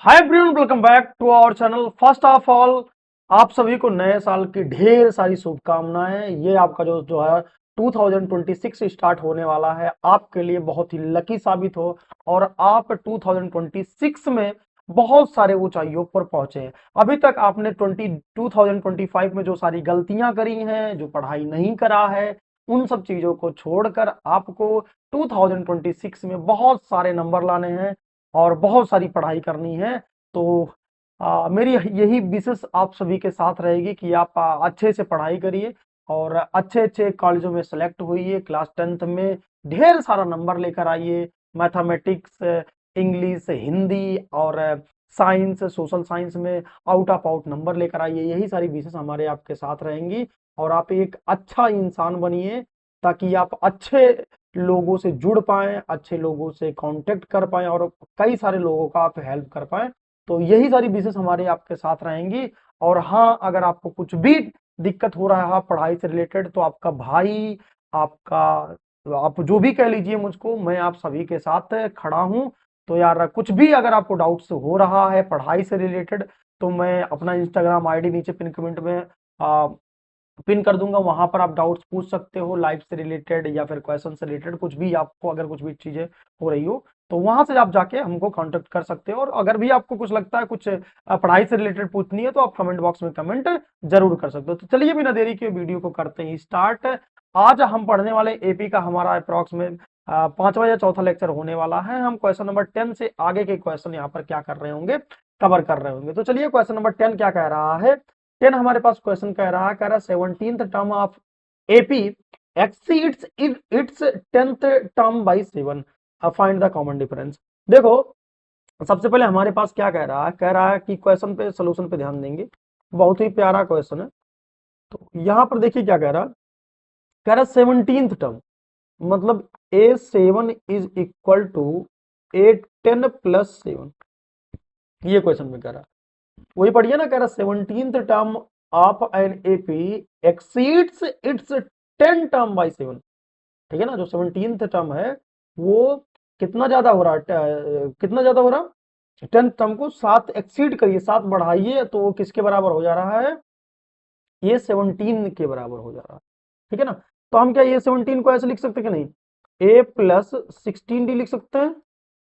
Hi everyone, welcome back to our channel. First of all, आप सभी को नए साल की ढेर सारी शुभकामनाएं। ये आपका जो है 2026 स्टार्ट होने वाला है, आपके लिए बहुत ही लकी साबित हो और आप 2026 में बहुत सारे ऊंचाइयों पर पहुंचे हैं। अभी तक आपने 2025 में जो सारी गलतियां करी हैं, जो पढ़ाई नहीं करा है, उन सब चीजों को छोड़कर आपको 2026 में बहुत सारे नंबर लाने हैं और बहुत सारी पढ़ाई करनी है। तो मेरी यही विशेष आप सभी के साथ रहेगी कि आप अच्छे से पढ़ाई करिए और अच्छे अच्छे कॉलेजों में सेलेक्ट होइए। क्लास 10th में ढेर सारा नंबर लेकर आइए। मैथमेटिक्स, इंग्लिश, हिंदी और साइंस, सोशल साइंस में आउट ऑफ आउट नंबर लेकर आइए। यही सारी विशेष हमारे आपके साथ रहेंगी और आप एक अच्छा इंसान बनिए ताकि आप अच्छे लोगों से जुड़ पाएं, अच्छे लोगों से कांटेक्ट कर पाएं और कई सारे लोगों का आप हेल्प कर पाएं। तो यही सारी विशेष हमारे आपके साथ रहेंगी। और हाँ, अगर आपको कुछ भी दिक्कत हो रहा है पढ़ाई से रिलेटेड, तो आपका भाई, आपका, आप जो भी कह लीजिए मुझको, मैं आप सभी के साथ खड़ा हूं। तो यार, कुछ भी अगर आपको डाउट्स हो रहा है पढ़ाई से रिलेटेड, तो मैं अपना इंस्टाग्राम आईडी नीचे पिन कमेंट में पिन कर दूंगा। वहां पर आप डाउट्स पूछ सकते हो, लाइफ से रिलेटेड या फिर क्वेश्चन से रिलेटेड, कुछ भी आपको अगर कुछ भी चीजें हो रही हो तो वहां से आप जाके हमको कांटेक्ट कर सकते हो। और अगर भी आपको कुछ लगता है कुछ पढ़ाई से रिलेटेड पूछनी है तो आप कमेंट बॉक्स में कमेंट जरूर कर सकते हो। तो चलिए बिना देरी के वीडियो को करते हैं स्टार्ट। आज हम पढ़ने वाले एपी का हमारा अप्रॉक्स में पांचवा या चौथा लेक्चर होने वाला है। हम क्वेश्चन नंबर 10 से आगे के क्वेश्चन यहाँ पर क्या कर रहे होंगे, कवर कर रहे होंगे। तो चलिए, क्वेश्चन नंबर 10 क्या कह रहा है। 10 हमारे पास क्वेश्चन कह रहा 17th term of AP exceeds its 10th term by 7, find the common difference. देखो, सबसे पहले हमारे पास क्या कह रहा है कि क्वेश्चन पे, सोल्यूशन पे ध्यान देंगे। बहुत ही प्यारा क्वेश्चन है। तो यहां पर देखिए क्या कह रहा 17th टर्म, मतलब A7 is equal to A10 plus 7। ये क्वेश्चन में कह रहा, वही पढ़िए ना, कह रहा 17th term of an AP exceeds its 10 term by 7। ठीक है ना, जो 17th टर्म है वो कितना ज्यादा हो रहा है, कितना ज्यादा हो रहा है, 10th टर्म को 7 एक्सीड करिए, 7 बढ़ाइए तो वो किसके बराबर हो जा रहा है, ये 17 के बराबर हो जा रहा है। ठीक है ना, तो हम क्या ये 17 को ऐसे लिख सकते कि नहीं, a प्लस 16d लिख सकते हैं।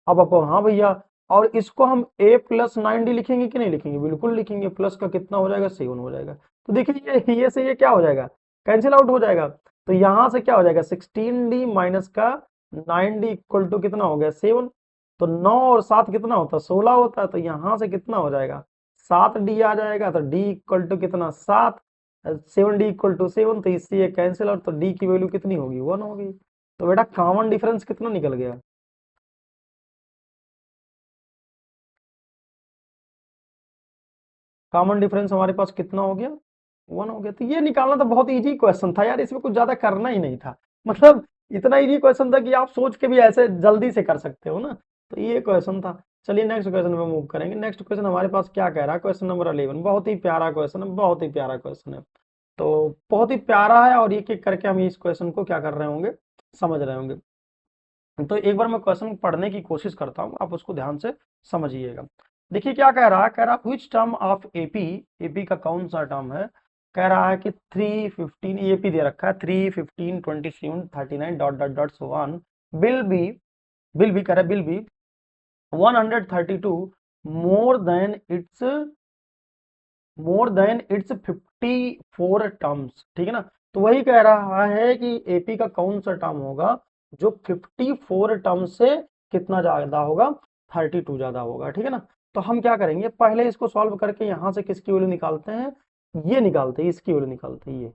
अब आपको, हाँ भैया, और इसको हम a प्लस 9d लिखेंगे कि नहीं लिखेंगे, बिल्कुल लिखेंगे। प्लस का कितना हो जाएगा, 7 हो जाएगा। तो देखिए ये से ये क्या हो जाएगा, कैंसिल आउट हो जाएगा। तो यहां से क्या हो जाएगा, 16d माइनस का 9d इक्वल टू कितना हो गया, 7। तो 9 और 7 कितना होता है, 16 होता है। तो यहां से कितना हो जाएगा, 7d आ जाएगा। तो d इक्वल टू कितना, 7। 7d इक्वल टू 7, तो इससे ये कैंसिल, और तो d की वैल्यू कितनी होगी, 1 होगी। तो बेटा कॉमन डिफरेंस कितना निकल गया, कॉमन डिफरेंस हमारे पास कितना हो गया, 1 हो गया। तो ये निकालना तो बहुत इजी क्वेश्चन था यार, इसमें कुछ ज्यादा करना ही नहीं था। मतलब इतना इजी क्वेश्चन था कि आप सोच के भी ऐसे जल्दी से कर सकते हो ना। तो ये क्वेश्चन था। चलिए नेक्स्ट क्वेश्चन पे मूव करेंगे। नेक्स्ट क्वेश्चन हमारे पास क्या कह रहा है, क्वेश्चन नंबर 11। बहुत ही प्यारा क्वेश्चन है, बहुत ही प्यारा क्वेश्चन है। तो बहुत ही प्यारा है और एक एक करके हम इस क्वेश्चन को क्या कर रहे होंगे, समझ रहे होंगे। तो एक बार मैं क्वेश्चन पढ़ने की कोशिश करता हूँ, आप उसको ध्यान से समझिएगा। देखिए क्या कह रहा है, कह रहा which term of AP, AP का कौन सा टर्म है। कह रहा है कि 315, एपी दे रखा है 315 27 39 dot dot dot so on, will be, कह रहा है will be 132 more than it's, it's 54 terms. ठीक है ना, तो वही कह रहा है कि एपी का कौन सा टर्म होगा जो 54 टर्म से कितना ज्यादा होगा, 32 ज्यादा होगा। ठीक है ना, तो हम क्या करेंगे, पहले इसको सॉल्व करके यहां से किसकी वैल्यू निकालते हैं, ये निकालते हैं, इसकी वैल्यू निकालते हैं। ये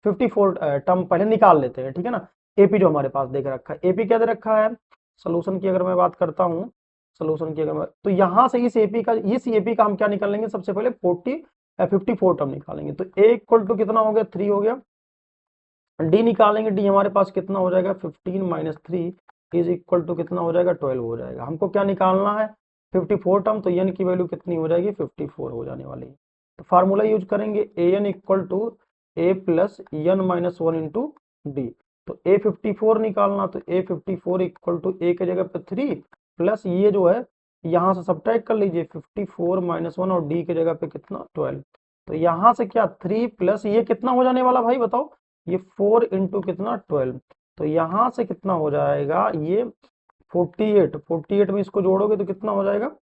54 टर्म पहले निकाल लेते हैं। ठीक है ना, एपी जो हमारे पास देख रखा है, एपी क्या दे रखा है, सोल्यूशन की अगर मैं बात करता हूँ, सोल्यूशन की अगर मैं, तो यहां से इस एपी का हम क्या निकालेंगे, सबसे पहले 54 टर्म निकालेंगे। तो ए इक्वल टू कितना हो गया, 3 हो गया। डी निकालेंगे, डी हमारे पास कितना हो जाएगा, 15 माइनस 3 इज इक्वल टू कितना हो जाएगा, 12 हो जाएगा। हमको क्या निकालना है, 54 टर्म, तो एन की वैल्यू कितनी हो जाएगी, 54 हो जाने वाली है। तो फार्मूला यूज करेंगे, A N equal to A plus N minus 1 into D. तो ए 54 निकालना, तो ए 54 इक्वल टू ए की जगह पे 3 प्लस ये जो है यहां से सब्ट्रैक्ट कर लीजिए 54 - 1 और डी की जगह पे कितना 12। तो यहां से क्या 3 प्लस ये कितना हो जाने वाला भाई बताओ, ये 4 इंटू कितना 12। तो यहां से कितना हो जाएगा ये 48। 48 में इसको जोड़ोगे तो कितना हो जाएगा,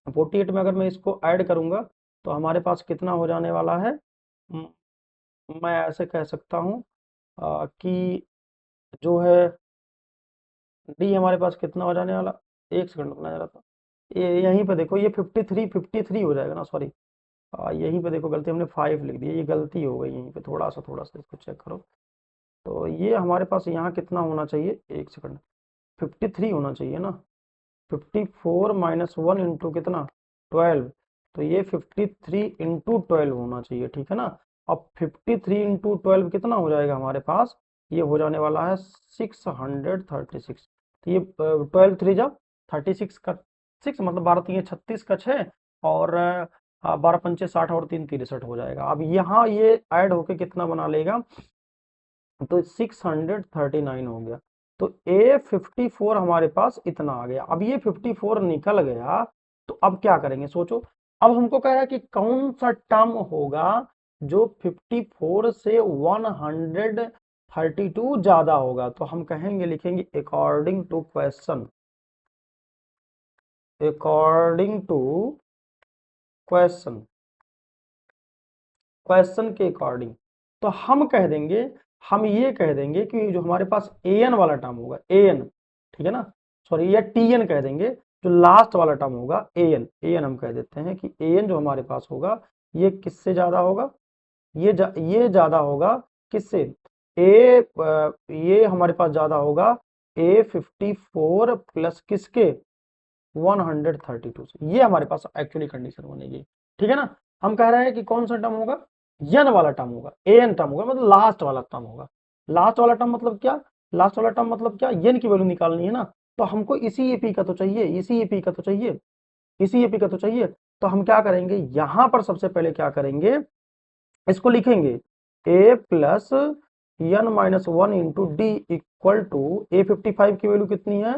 48 में अगर मैं इसको ऐड करूंगा तो हमारे पास कितना हो जाने वाला है। म, मैं ऐसे कह सकता हूं कि जो है डी हमारे पास कितना हो जाने वाला, एक सेकंड रुकना जरा था। ये यहीं पे देखो ये 53 हो जाएगा ना, सॉरी यहीं पे देखो गलती हमने 5 लिख दिया, ये गलती हो गई, यहीं पे थोड़ा सा इसको चेक करो। तो ये हमारे पास यहाँ कितना होना चाहिए, एक सेकंड, 53 होना चाहिए ना। 54 - 1 इंटू कितना 12। तो ये 53 इंटू 12 होना चाहिए, ठीक है ना। अब 53 इंटू 12 कितना हो जाएगा हमारे पास, ये हो जाने वाला है 636। तो ये 12 3 जा 36 का 6 मतलब 12 3 36 का 6 और 12 पंचे 60 और 3 63 हो जाएगा। अब यहाँ ये ऐड होके कितना बना लेगा, तो 639 हो गया। तो A54 हमारे पास इतना आ गया। अब ये 54 निकल गया तो अब क्या करेंगे सोचो। अब हमको कह रहा है कि कौन सा टर्म होगा जो 54 से 132 ज्यादा होगा। तो हम कहेंगे, लिखेंगे according to question, according to question, question के अकॉर्डिंग। तो हम कह देंगे, हम ये कह देंगे कि जो हमारे पास an वाला टर्म होगा an, ठीक है ना, सॉरी या tn कह देंगे, जो लास्ट वाला टर्म होगा an, हम कह देते हैं कि an जो हमारे पास होगा ये किससे ज्यादा होगा, ये ज्यादा होगा किससे, ये हमारे पास ज्यादा होगा A54 प्लस किसके 132 से। ये हमारे पास एक्चुअली कंडीशन बनेगी, ठीक है ना। हम कह रहे हैं कि कौन सा टर्म होगा, यन वाला टर्म होगा, एन टर्म होगा, मतलब लास्ट वाला टर्म होगा। लास्ट वाला टर्म मतलब क्या, लास्ट वाला टर्म मतलब क्या, यन की वैल्यू निकालनी है ना। तो हमको इसी एपी का तो चाहिए, इसी एपी का तो चाहिए, इसी एपी का तो चाहिए। तो हम क्या करेंगे, यहां पर सबसे पहले क्या करेंगे, इसको लिखेंगे a plus n -1 into d equal to A55 की वैल्यू कितनी है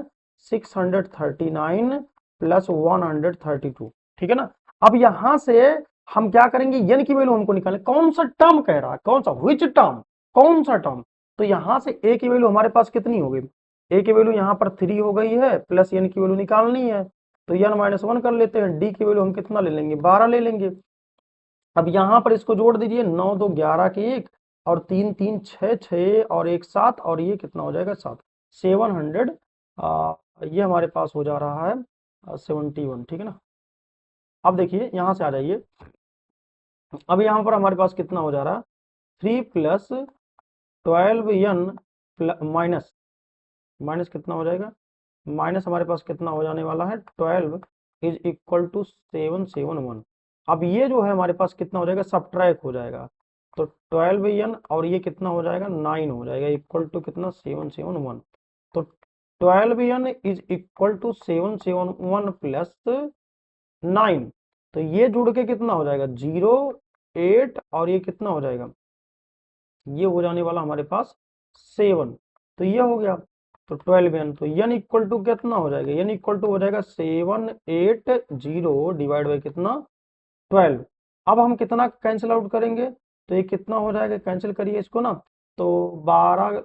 639 प्लस 132, ठीक है ना। अब यहां से हम क्या करेंगे, यन की वैल्यू हमको निकालने, कौन सा टर्म कह रहा है, कौन सा, विच टर्म, कौन सा टर्म। तो यहां से a की वैल्यू हमारे पास कितनी हो गई, a की वैल्यू यहां पर 3 हो गई है, प्लस यन की वैल्यू निकालनी है। तो यन -1 कर लेते हैं, डी की वैल्यू हम कितना ले लेंगे 12 ले लेंगे। अब यहां पर इसको जोड़ दीजिए, 9 2 11 के 1 और 3 3 6 6 और 1 7 और ये कितना हो जाएगा 7, 700। ये हमारे पास हो जा रहा है 71, ठीक है ना। अब देखिए यहां से आ जाइए, अब यहां पर हमारे पास कितना हो जा रहा है 3 प्लस 12n माइनस, माइनस कितना हो जाएगा, माइनस हमारे पास कितना हो जाने वाला है 12 इज इक्वल टू 771। अब ये जो है हमारे पास कितना हो जाएगा, सब्ट्रैक्ट हो जाएगा। तो 12n और ये कितना हो जाएगा 9 हो जाएगा, इक्वल टू कितना 771। तो 12n is equal to 771 plus 9। तो ये जुड़ के कितना हो जाएगा 0 8 और ये कितना हो जाएगा, ये हो जाने वाला हमारे पास 7। तो ये हो गया। तो 12n, तो n इक्वल टू कितना हो जाएगा, n इक्वल टू हो जाएगा 780 डिवाइड बाई कितना 12। अब हम कितना कैंसिल आउट करेंगे, तो ये कितना हो जाएगा, कैंसिल करिए इसको ना। तो 12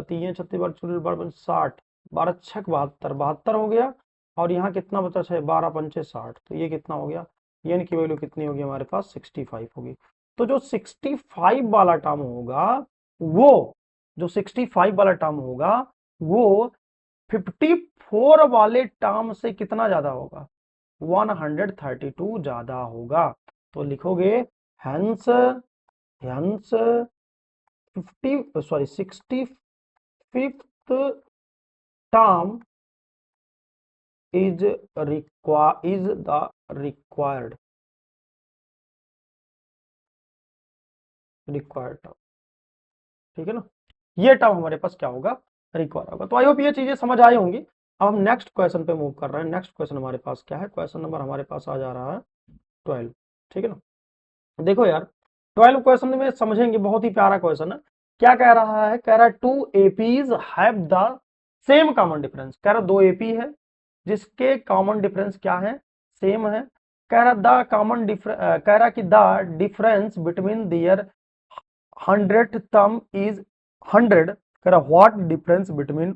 3 36 60, 12 छक 72, 72 हो गया। और यहाँ कितना बचा 6 12 पंचे 60, तो ये कितना हो गया, n की वैल्यू कितनी होगी हमारे पास 65 होगी। तो जो 65 वाला टर्म होगा, वो जो 65 वाला टर्म होगा वो 54 वाले टर्म से कितना ज्यादा होगा, 132 ज्यादा होगा। तो लिखोगे hence, hence 65th term is the required term, ठीक है ना। ये टर्म हमारे पास क्या होगा, रिक्वायर होगा। तो आई होप ये चीजें समझ आई होंगी। अब हम नेक्स्ट क्वेश्चन पे मूव कर रहे हैं। नेक्स्ट क्वेश्चन हमारे पास क्या है, क्वेश्चन नंबर हमारे पास आ जा रहा है 12, ठीक है ना। देखो यार 12 क्वेश्चन में समझेंगे, बहुत ही प्यारा क्वेश्चन है। क्या कह रहा है, कह रहा है 2 APs have the same common difference, कह रहा 2 AP है, जिसके कॉमन डिफरेंस क्या है, सेम है। कह रहा द कॉमन डिफरेंस, कह रहा कि the difference between their 100th term is 100, कह रहा what difference between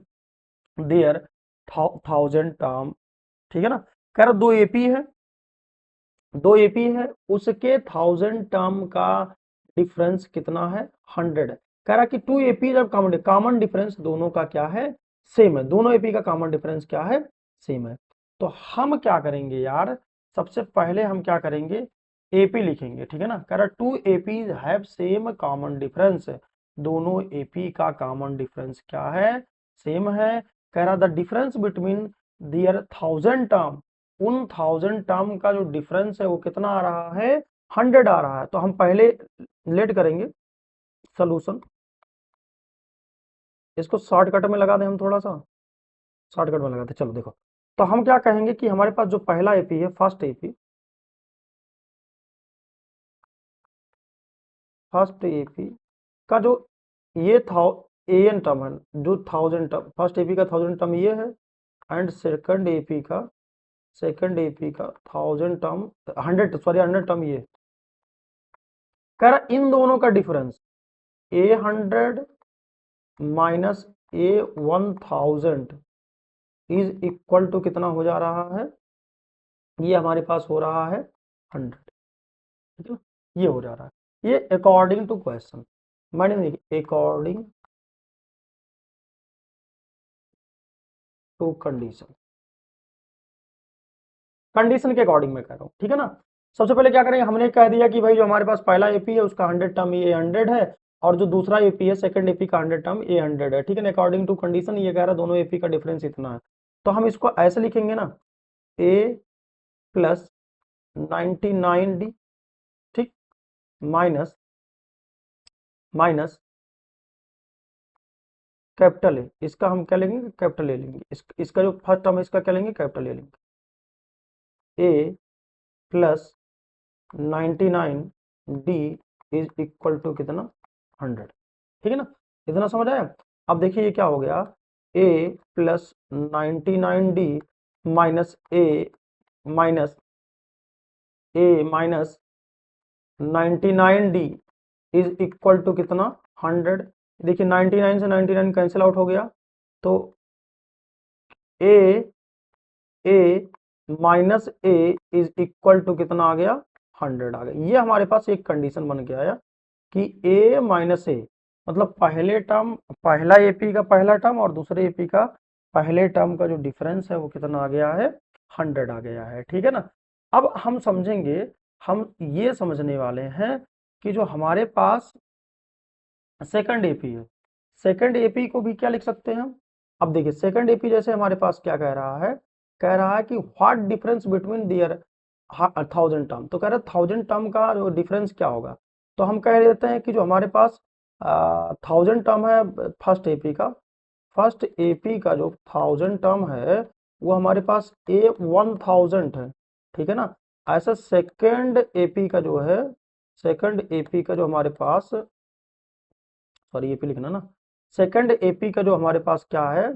their 1000 term, ठीक है ना। कह रहा दो एपी है, दो एपी है, उसके 1000 टर्म का डिफरेंस कितना है, 100 है। कह रहा कि टू एपी जब कॉमन डिफरेंस दोनों का क्या है, सेम है, दोनों एपी का कॉमन डिफरेंस क्या है, सेम है। तो हम क्या करेंगे यार, सबसे पहले हम क्या करेंगे, एपी लिखेंगे, ठीक है ना। कह रहा two APs have same common difference, दोनों एपी का कॉमन डिफरेंस क्या है, सेम है। कह रहा the difference between their 1000 term, उन 1000 टर्म का जो डिफरेंस है वो कितना आ रहा है, 100 आ रहा है। तो हम पहले लेट करेंगे सोल्यूशन, इसको शॉर्टकट में लगा दें हम, थोड़ा सा शॉर्टकट में लगाते, चलो देखो। तो हम क्या कहेंगे कि हमारे पास जो पहला एपी है, फर्स्ट एपी का जो ये था एन टर्म है, जो 1000 टर्म, फर्स्ट एपी का 1000 टर्म ये है, एंड सेकंड एपी का 1000 टर्म, 100 टर्म ये। कह रहा इन दोनों का difference A100 minus A1000 is equal to कितना हो जा रहा है, ये हमारे पास हो रहा है 100, ठीक है ना, ये हो जा रहा है। ये अकॉर्डिंग टू क्वेश्चन, मैंने देखिए अकॉर्डिंग टू कंडीशन, कंडीशन के अकॉर्डिंग मैं कह रहा हूँ, ठीक है ना। सबसे पहले क्या करेंगे, हमने कह दिया कि भाई जो हमारे पास पहला एपी है उसका 100 टर्म ये 100 है, और जो दूसरा एपी है सेकंड एपी का 100 टर्म ये 100 है, ठीक है ना। अकॉर्डिंग टू कंडीशन ये कह रहा है दोनों एपी का डिफरेंस इतना है। तो हम इसको ऐसे लिखेंगे ना, ए प्लस 99D, ठीक, माइनस माइनस कैपिटल ए, इसका हम क्या लेंगे, कैपिटल ए लेंगे, इसका जो फर्स्ट टर्म है इसका क्या लेंगे, कैपिटल ए लेंगे। A plus 99D is equal to कितना, 100, ठीक है ना। इतना समझ आया। अब देखिए ये क्या हो गया, a plus 99D minus minus a minus 99D is equal to कितना, 100। देखिए 99 से 99 कैंसिल आउट हो गया, तो A minus A is equal to कितना आ गया, 100 आ गया। ये हमारे पास एक कंडीशन बन के आया कि ए माइनस ए, मतलब पहले टर्म, पहला एपी का पहला टर्म और दूसरे एपी का पहले टर्म का जो डिफरेंस है वो कितना आ गया है, 100 आ गया है, ठीक है ना। अब हम समझेंगे, हम ये समझने वाले हैं कि जो हमारे पास सेकंड एपी है, सेकंड एपी को भी क्या लिख सकते हैं हम। अब देखिए सेकंड एपी जैसे हमारे पास क्या कह रहा है, कह रहा है कि what difference between their 1000 term, तो कह रहा है 1000 टर्म का जो डिफरेंस क्या होगा। तो हम कह देते हैं कि जो हमारे पास 1000 टर्म है फर्स्ट एपी का, फर्स्ट एपी का जो 1000 टर्म है वो हमारे पास A1000 है, ठीक है ना। ऐसा सेकंड एपी का जो है, सेकंड एपी का जो हमारे पास, सॉरी एपी लिखना ना, सेकंड एपी का जो हमारे पास क्या है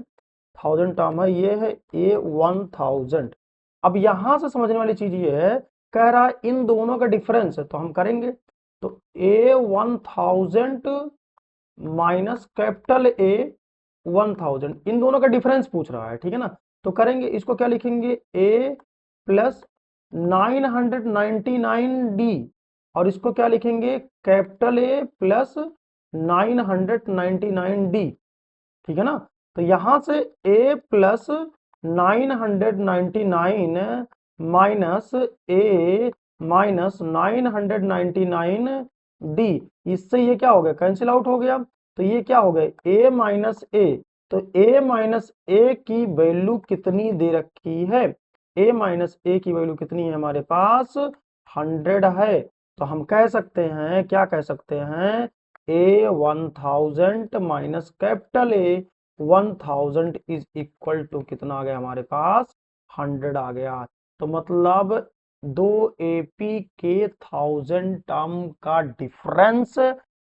1000 टर्म है, ये है A1000। अब यहां से समझने वाली चीज ये है, कह रहा है इन दोनों का डिफरेंस है, तो हम करेंगे, तो A1000 माइनस कैपिटल A1000, इन दोनों का डिफरेंस पूछ रहा है, ठीक है ना। तो करेंगे, इसको क्या लिखेंगे, A प्लस 999D, और इसको क्या लिखेंगे, कैपिटल ए प्लस 999D, ठीक है ना। तो यहां से a plus 999 minus a minus 999D, इससे ये क्या हो गया, कैंसिल आउट हो गया। तो ये क्या हो गया, a माइनस ए, तो a माइनस ए की वैल्यू कितनी दे रखी है, a माइनस ए की वैल्यू कितनी है हमारे पास, 100 है। तो हम कह सकते हैं, क्या कह सकते हैं, A1000 minus capital A1000 is equal to कितना आ गया हमारे पास, 100 आ गया। तो मतलब दो एपी के 1000 टर्म का डिफरेंस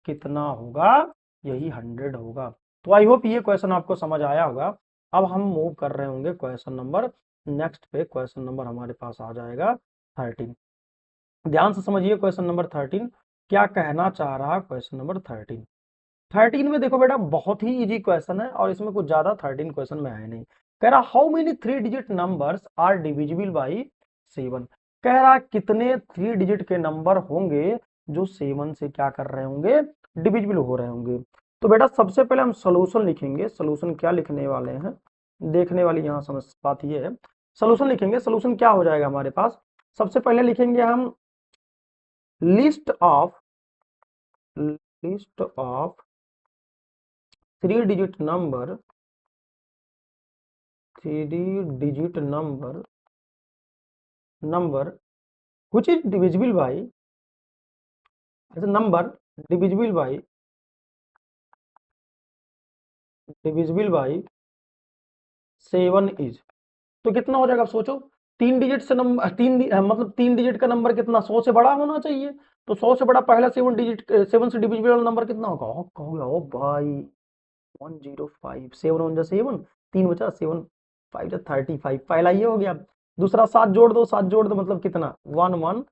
कितना होगा, यही 100 होगा। तो आई होप ये क्वेश्चन आपको समझ आया होगा। अब हम मूव कर रहे होंगे क्वेश्चन नंबर नेक्स्ट पे क्वेश्चन नंबर हमारे पास आ जाएगा 13। ध्यान से समझिए क्वेश्चन नंबर 13 क्या कहना चाह रहा है। क्वेश्चन नंबर 13 में देखो बेटा बहुत ही इजी क्वेश्चन है और इसमें कुछ ज्यादा 13 क्वेश्चन में है नहीं। कह रहा how many 3 digit numbers are divisible by 7। कह रहा कितने 3 डिजिट के नंबर होंगे जो 7 से क्या कर रहे होंगे, डिविजिबल हो रहे होंगे। तो बेटा सबसे पहले हम सोल्यूशन लिखेंगे। सोल्यूशन क्या लिखने वाले हैं, देखने वाली यहाँ समझ बात ये है। सोल्यूशन लिखेंगे, सोल्यूशन क्या हो जाएगा हमारे पास। सबसे पहले लिखेंगे हम list of 3 digit number, 3 digit number which is divisible by, number divisible by 7 is. तो कितना हो जाएगा आप सोचो, 3 डिजिट से नंबर मतलब 3 डिजिट का नंबर कितना 100 से बड़ा होना चाहिए। तो 100 से बड़ा पहला 7 से डिविजिबल वाला नंबर कितना होगा, कहोगे ओ भाई 105, 7 1 7, 3 बचा 7 5 35, पहला ये हो गया। दूसरा 7 जोड़ दो, 7 जोड़ दो मतलब कितना 115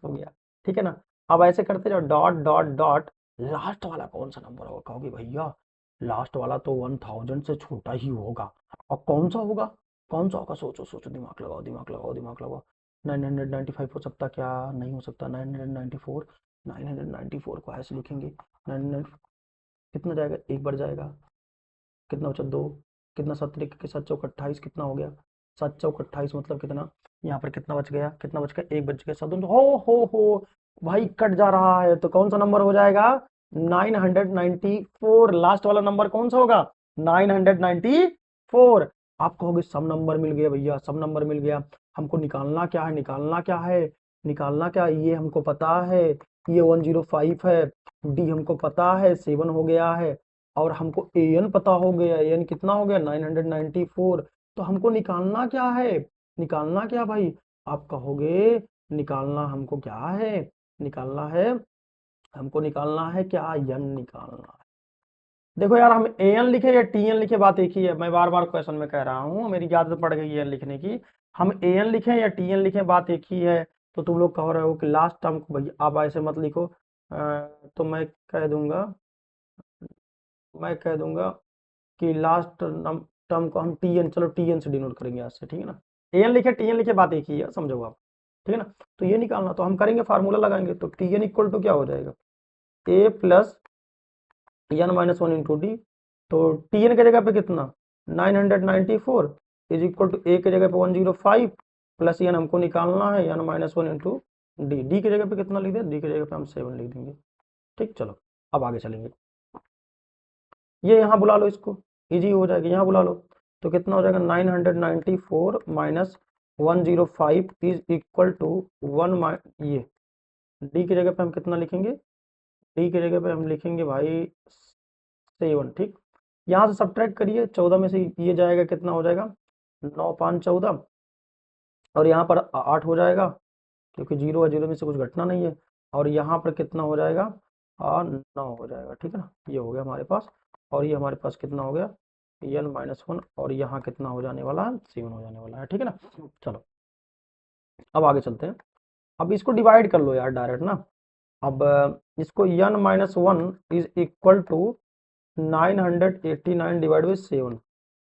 हो गया, ठीक है ना। अब ऐसे करते जाओ डॉट डॉट डॉट, लास्ट वाला कौन सा नंबर होगा, कहोगे भैया लास्ट वाला तो 1000 से छोटा ही होगा। और कौन सा होगा, कौन सा होगा, सोचो सोचो, दिमाग लगाओ दिमाग लगाओ दिमाग लगाओ। 995 हो सकता, क्या नहीं हो सकता 994। 994 को ऐसे लिखेंगे 9, कितना जाएगा, एक बार जाएगा, कितना बचा 2, कितना 7 के 7 चौक 28, कितना हो गया 7 चौक 28 मतलब कितना, यहाँ पर कितना बच गया, कितना बच गया, एक बच गया, 7 हो भाई कट जा रहा है। तो कौन सा नंबर हो जाएगा 994। लास्ट वाला नंबर कौन सा होगा 994। आप कहोगे सब नंबर मिल गया भैया, सब नंबर मिल गया, हमको निकालना क्या है, निकालना क्या है, निकालना क्या, ये हमको पता है, ये 105 है, डी हमको पता है 7 हो गया है, और हमको एन पता हो गया, एन कितना हो गया 994। तो हमको निकालना क्या है, निकालना क्या भाई, आप कहोगे निकालना हमको क्या है, निकालना है, हमको निकालना है क्या, एन निकालना है। देखो यार हम एन लिखे या टीएन लिखे बात एक ही है, मैं बार बार क्वेश्चन में कह रहा हूँ, मेरी आदत पड़ गई है लिखने की। हम एन लिखे या टीएन लिखे बात एक ही है। तो तुम लोग कह रहे हो कि लास्ट टर्म को भैया आप ऐसे मत लिखो, तो मैं कह दूंगा कि लास्ट टर्म को हम टीएन, चलो टीएन से डिनोट करेंगे आज से, ठीक है ना। एन लिखे टीएन लिखे बात एक ही है, समझो आप, ठीक है ना। तो ये निकालना तो हम करेंगे, फार्मूला लगाएंगे, तो टीएन इक्वल टू क्या हो जाएगा, A plus N minus 1 into D. तो टीएन के जगह पे कितना 994 इज इक्वल टू ए के जगह पे 105 प्लस एन हमको निकालना है n minus 1 into d. D की जगह पे कितना लिख दें, डी की जगह पे हम 7 लिख देंगे, ठीक। चलो अब आगे चलेंगे, ये यहाँ बुला लो, इसको इजी हो जाएगा, यहाँ बुला लो। तो कितना हो जाएगा 994 माइनस 105 इज इक्वल टू 1, ये डी की जगह पे हम कितना लिखेंगे, डी की जगह पे हम लिखेंगे भाई 7, ठीक। यहाँ से सब्ट्रैक्ट करिए, 14 में से ये जाएगा, कितना हो जाएगा 9 5 14, और यहाँ पर 8 हो जाएगा क्योंकि 0 है, 0 में से कुछ घटना नहीं है, और यहाँ पर कितना हो जाएगा 9 हो जाएगा, ठीक है ना। ये हो गया हमारे पास, और ये हमारे पास कितना हो गया एन माइनस 1, और यहाँ कितना हो जाने वाला है 7 हो जाने वाला है, ठीक है ना। चलो अब आगे चलते हैं। अब इसको डिवाइड कर लो यार डायरेक्ट ना। अब इसको n minus 1 is equal to 989 divide by 7।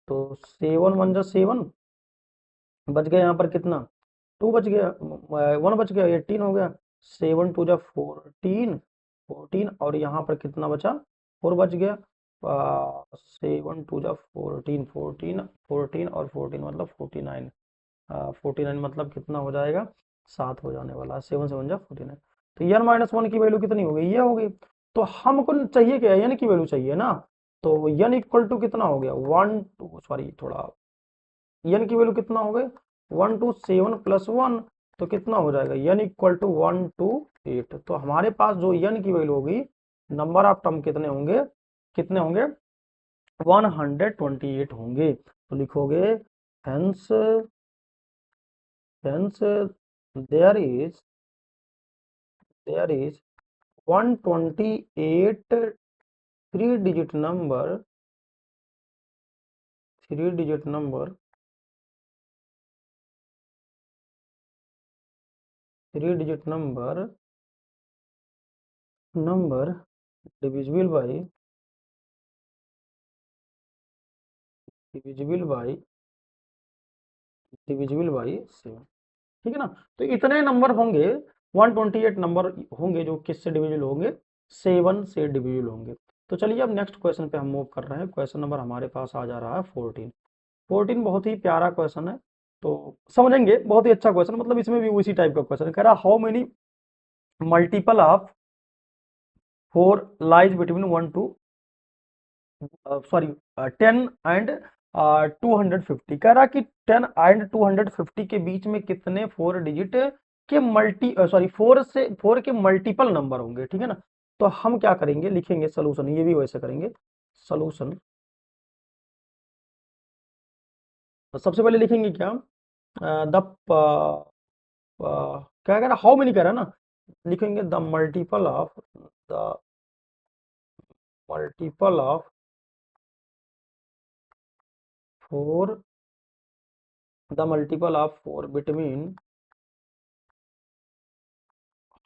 तो 7 1 जा 7, बच गया यहाँ पर कितना 2 बच गया, 1 बच गया, 18 हो गया, 7 2 जा 14, 14, और यहाँ पर कितना बचा 4 बच गया, 7 2 जा 14, 14 14 और 14 मतलब 49, 49 मतलब कितना हो जाएगा 7 हो जाने वाला है, 7 7 जा 49। तो एन माइनस 1 की वैल्यू कितनी हो गई, ये हो गई। तो हमको चाहिए क्या, एन की वैल्यू चाहिए ना। तो एन इक्वल टू कितना हो गया 1 2, सॉरी थोड़ा, एन की वैल्यू कितना हो गई 1 2 7 प्लस 1, तो कितना हो जाएगा एन इक्वल टू 1 2 8। तो हमारे पास जो एन की वैल्यू होगी, नंबर ऑफ टर्म कितने होंगे, कितने होंगे 128 होंगे। तो लिखोगे hence, hence there is 128 3 digit number 3 digit number divisible by divisible by divisible by 7, ठीक है ना। तो इतने नंबर होंगे, 128 नंबर होंगे जो किससे डिविजिबल होंगे, 7 से डिविजिबल होंगे। तो चलिए अब नेक्स्ट क्वेश्चन पे हम मूव कर रहे हैं। क्वेश्चन नंबर हमारे पास आ जा रहा है 14। 14 बहुत ही प्यारा क्वेश्चन है, तो समझेंगे, बहुत ही अच्छा क्वेश्चन, मतलब इसमें भी उसी टाइप का क्वेश्चन कह रहा, how many multiple of 4 lies between 1 to sorry 10 and 250। कह रहा कि 10 एंड 250 के बीच में कितने 4 डिजिट के मल्टी सॉरी 4 के मल्टीपल नंबर होंगे, ठीक है ना। तो हम क्या करेंगे, लिखेंगे सोल्यूशन, ये भी वैसे करेंगे सोल्यूशन। तो सबसे पहले लिखेंगे क्या, द क्या कह रहा, हाउ मेनी कह रहा है ना, लिखेंगे the multiple of 4 the multiple of 4 between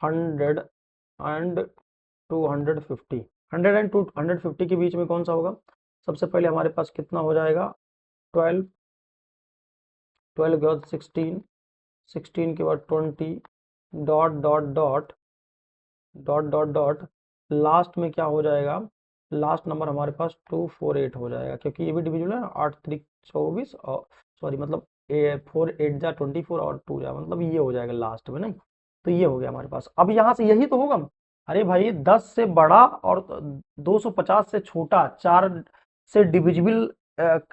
100 and 250। 100 and 250 के बीच में कौन सा होगा, सबसे पहले हमारे पास कितना हो जाएगा, 12, 12 के बाद 16, 16 के बाद 20, dot dot dot dot dot dot, last में क्या हो जाएगा, लास्ट नंबर हमारे पास 248 हो जाएगा, क्योंकि ये भी डिविजिबल है, 8 3 24 और सॉरी मतलब 4 8 जा 24 और 2 जा, मतलब ये हो जाएगा लास्ट में, नहीं तो ये हो गया हमारे पास। अब यहाँ से यही तो होगा, अरे भाई 10 से बड़ा और 250 से छोटा 4 से डिविजिबल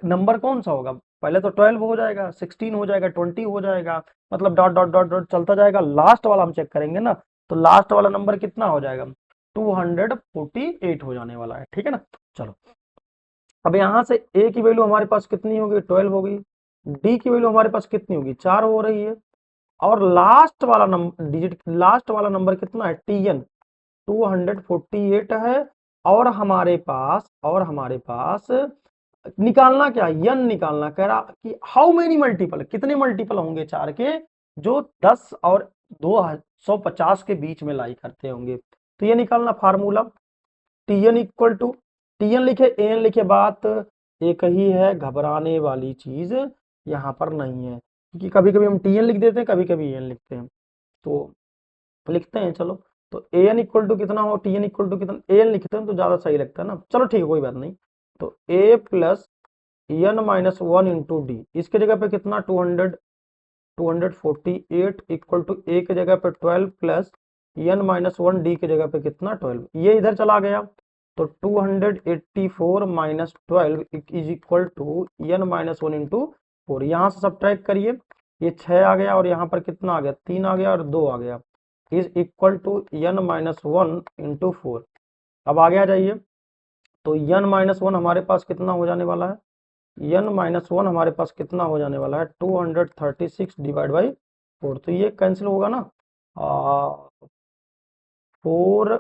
नंबर कौन सा होगा, पहले तो 12 हो जाएगा, 16 हो जाएगा, 20 हो जाएगा, मतलब डॉट डॉट डॉट डॉट चलता जाएगा, लास्ट वाला हम चेक करेंगे ना, तो लास्ट वाला नंबर कितना हो जाएगा, 248 हो जाने वाला है, ठीक है ना। चलो अब यहां से ए की वैल्यू हमारे पास कितनी होगी, 12 होगी, डी की वैल्यू हमारे पास कितनी होगी, 4 हो रही है, और लास्ट वाला नंबर डिजिट, लास्ट वाला नंबर कितना है, टीएन 248 है, और हमारे पास निकालना क्या, यन निकालना, कह रहा कि हाउ मेनी मल्टीपल, कितने मल्टीपल होंगे 4 के जो 10 और 250 के बीच में लाई करते होंगे, तो ये निकालना formula, t n equal to, t n लिखे एन लिखे, बात एक ही है, घबराने वाली चीज यहाँ पर नहीं है, क्योंकि कभी कभी हम टीएन लिख देते हैं, कभी कभी एन लिखते हैं, तो लिखते हैं चलो, तो ए एन इक्वल टू कितना हो, टी एन इक्वल टू कितना, ए एन लिखते हैं तो ज्यादा सही लगता है ना, चलो ठीक है कोई बात नहीं, तो A plus N minus 1 into D, इसके जगह पे कितना 248 इक्वल टू ए की जगह पे 12 प्लस एन माइनस 1 डी की जगह पे कितना 12, ये इधर चला गया, तो 284 minus 12 is equal to n minus 1 into 4, यहाँ से सब्ट्रैक्ट करिए, ये 6 आ गया और यहाँ पर कितना आ गया, 3 आ गया और 2 आ गया, is equal to n minus 1 into 4। अब आगे आ जाइए, तो एन माइनस 1 हमारे पास कितना हो जाने वाला है, एन माइनस 1 हमारे पास कितना हो जाने वाला है, 236 डिवाइड बाई 4, तो ये कैंसिल होगा ना, 4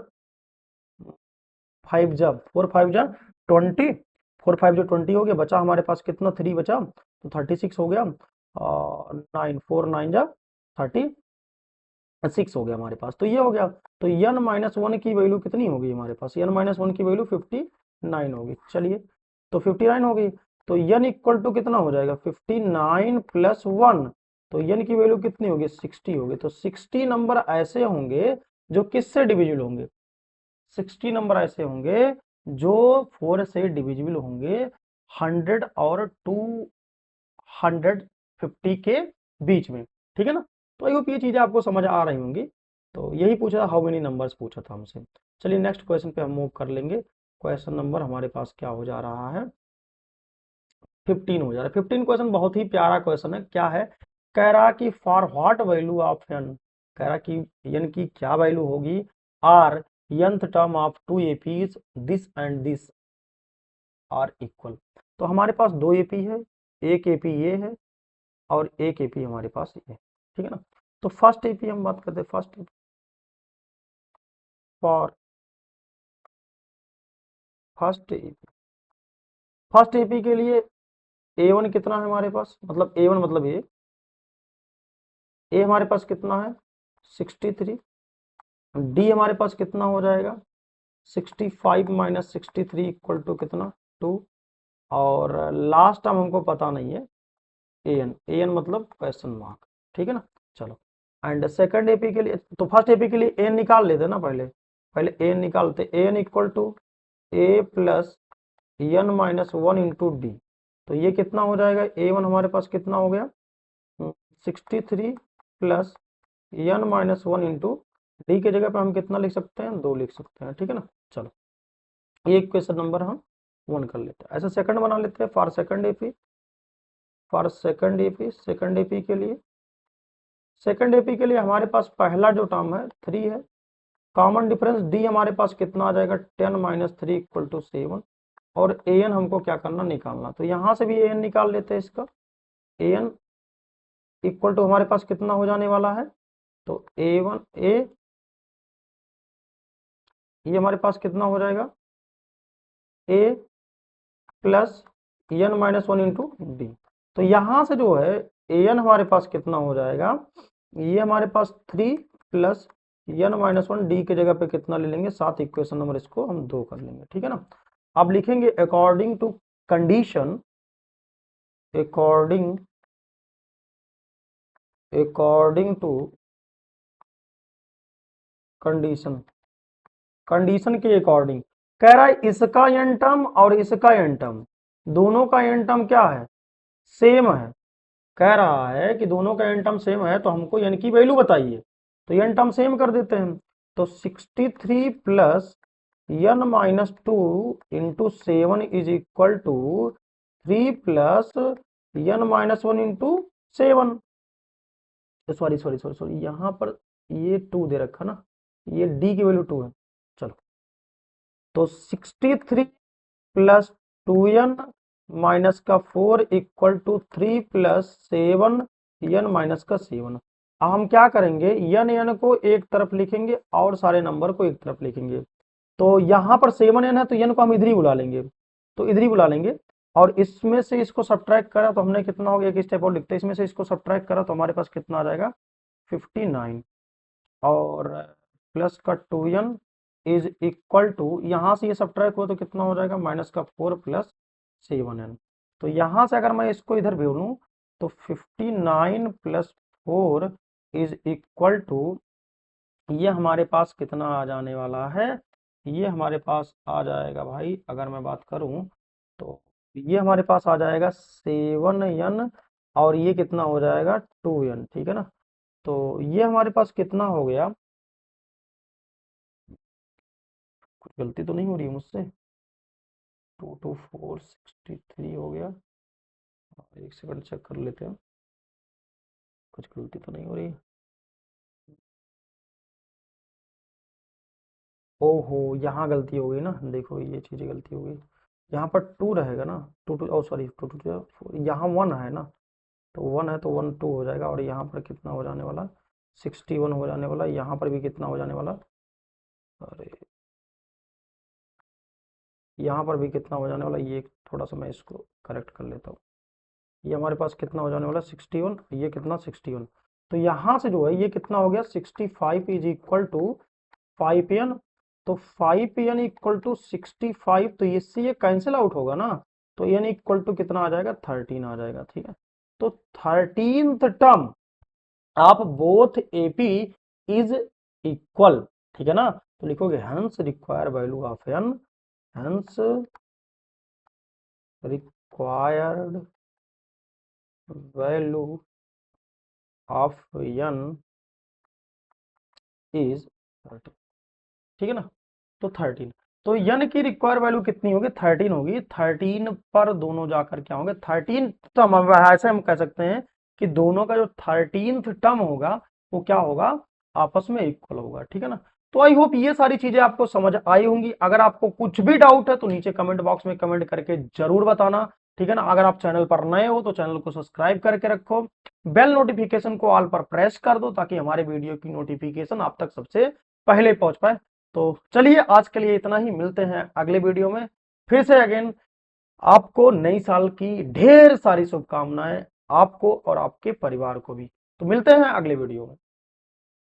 5 जा 4 5 जा 20, 4 5 जो 20 हो गया, बचा हमारे पास कितना 3 बचा, तो 36 हो गया, 9 4 9 जा 36 हो गया हमारे पास, तो ये हो गया, तो एन माइनस 1 की वैल्यू कितनी होगी हमारे पास, एन माइनस 1 की वैल्यू 59 होगी, चलिए तो 59 होगी, तो एन इक्वल टू कितना हो जाएगा 59 प्लस 1, तो एन की वैल्यू कितनी होगी 60 होगी, तो 60 नंबर ऐसे होंगे जो किससे डिविजिबल होंगे, 60 नंबर ऐसे होंगे जो 4 से डिविजिबल होंगे 100 और 250 के बीच में, ठीक है ना। तो आई होप ये चीजें आपको समझ आ रही होंगी, तो यही पूछा था, हाउ मेनी नंबर्स पूछा था हमसे। चलिए नेक्स्ट क्वेश्चन पे हम मूव कर लेंगे, क्वेश्चन नंबर हमारे पास क्या हो जा रहा है, 15 हो जा रहा है। 15 क्वेश्चन बहुत ही प्यारा क्वेश्चन है, क्या है, कह रहा कि for what value of n, कह रहा कि एन की क्या वैल्यू होगी, are nth term of 2 APs this and this are equal, तो हमारे पास 2 एपी है, एक एपी ये है और एक एपी हमारे पास ये है, ठीक है ना। तो फर्स्ट एपी हम बात करते हैं, first AP for first AP, first AP के लिए A1 कितना है हमारे पास, मतलब A1 मतलब ए हमारे पास कितना है 63, डी हमारे पास कितना हो जाएगा 65 माइनस 63 इक्वल टू कितना 2, और लास्ट टर्म हमको पता नहीं है एन मतलब क्वेश्चन मार्क, ठीक है ना। चलो एंड सेकंड एपी के लिए, तो फर्स्ट एपी के लिए एन निकाल लेते ना, पहले एन निकालते, n equal to A plus N minus 1 into D. तो ये कितना हो जाएगा, ए वन हमारे पास कितना हो गया 63 plus N minus 1 into d के जगह पे हम कितना लिख सकते हैं 2 लिख सकते हैं, ठीक है ना। चलो ये क्वेश्चन नंबर हम 1 कर लेते हैं। ऐसे सेकंड बना लेते हैं for second AP, second AP के लिए हमारे पास पहला जो टर्म है 3 है, कॉमन डिफरेंस डी हमारे पास कितना आ जाएगा 10 माइनस 3 इक्वल टू 7, और ए एन हमको क्या करना निकालना, तो यहां से भी ए एन निकाल लेते हैं इसका, ए एन इक्वल टू हमारे पास कितना हो जाने वाला है, तो ए वन ये हमारे पास कितना हो जाएगा A plus N minus 1 into D. तो यहां से जो है ए एन हमारे पास कितना हो जाएगा, ये हमारे पास 3 प्लस एन माइनस 1 डी के जगह पे कितना ले लेंगे 7, इक्वेशन नंबर इसको हम 2 कर लेंगे, ठीक है ना। अब लिखेंगे according to condition, according to condition, condition के अकॉर्डिंग कह रहा है इसका एन टर्म और इसका एन टर्म, दोनों का एन टर्म क्या है सेम है, कह रहा है कि दोनों का एन टर्म सेम है, तो हमको एन की वैल्यू बताइए, तो एन टर्म सेम कर देते हैं। तो 63 plus N minus 2 into 7 is equal to 3 plus N minus 1 into 7, sorry यहाँ पर ये 2 दे रखा ना, ये डी की वैल्यू 2 है। चलो तो 63 प्लस 2n माइनस का 4 equal to 3 plus 7 n minus का 7। अब हम क्या करेंगे, n को एक तरफ लिखेंगे और सारे नंबर को एक तरफ लिखेंगे। तो यहाँ पर 7n है तो n को हम इधर ही बुला लेंगे, तो इधर ही बुला लेंगे, और इसमें से इसको सब्ट्रैक्ट करा तो हमने कितना हो गया, एक स्टेप और लिखते हैं, इसमें से इसको सब्ट्रैक्ट करा तो हमारे पास कितना आ जाएगा 59, और प्लस का 2n इज इक्वल टू, यहाँ से ये सब्ट्रैक्ट हुआ तो कितना हो जाएगा माइनस का 4 प्लस 7n। तो यहाँ से अगर मैं इसको इधर भेजूँ तो 59 प्लस 4 इज इक्वल टू, ये हमारे पास कितना आ जाने वाला है, ये हमारे पास आ जाएगा भाई, अगर मैं बात करूं तो ये हमारे पास आ जाएगा 7n, और ये कितना हो जाएगा 2n, ठीक है ना। तो ये हमारे पास कितना हो गया, कुछ गलती तो नहीं हो रही है मुझसे, 2 2 4 63 हो गया, एक सेकंड चेक कर लेते हैं, कुछ गलती तो नहीं हो रही। ओहो यहाँ गलती हो गई ना, देखो ये चीज़ें गलती हो गई, यहाँ पर 2 रहेगा ना, 2 2 सॉरी 2 2 4, यहाँ 1 है ना, तो 1 है तो 1 2 हो जाएगा, और यहाँ पर कितना हो जाने वाला 61 हो जाने वाला, यहाँ पर भी कितना हो जाने वाला, अरे यहाँ पर भी कितना हो जाने वाला, ये थोड़ा सा मैं इसको करेक्ट कर लेता हूँ, ये हमारे पास कितना हो जाने वाला 61, ये कितना 61, तो यहाँ से जो है ये कितना हो गया 65 इज इक्वल टू 5n, तो 5n इक्वल टू 65, तो इससे ये कैंसिल आउट होगा ना, तो n इक्वल टू कितना आ जाएगा 13 आ जाएगा, ठीक है। तो 13th टर्म आप बोथ एपी इज इक्वल, ठीक है ना, तो लिखोगे hence require value of n, hence required value of n is 13, ठीक है ना। तो 13, तो n की रिक्वायर वैल्यू कितनी होगी 13 होगी, 13 पर दोनों जाकर क्या होंगे 13 टर्म, ऐसे हम कह सकते हैं कि दोनों का जो 13th टर्म होगा वो क्या होगा आपस में इक्वल होगा, ठीक है ना। तो आई होप ये सारी चीजें आपको समझ आई होंगी। अगर आपको कुछ भी डाउट है तो नीचे कमेंट बॉक्स में कमेंट करके जरूर बताना, ठीक है ना। अगर आप चैनल पर नए हो तो चैनल को सब्सक्राइब करके रखो, बेल नोटिफिकेशन को ऑल पर प्रेस कर दो ताकि हमारे वीडियो की नोटिफिकेशन आप तक सबसे पहले पहुंच पाए। तो चलिए आज के लिए इतना ही, मिलते हैं अगले वीडियो में फिर से अगेन। आपको नई साल की ढेर सारी शुभकामनाएं, आपको और आपके परिवार को भी। तो मिलते हैं अगले वीडियो में।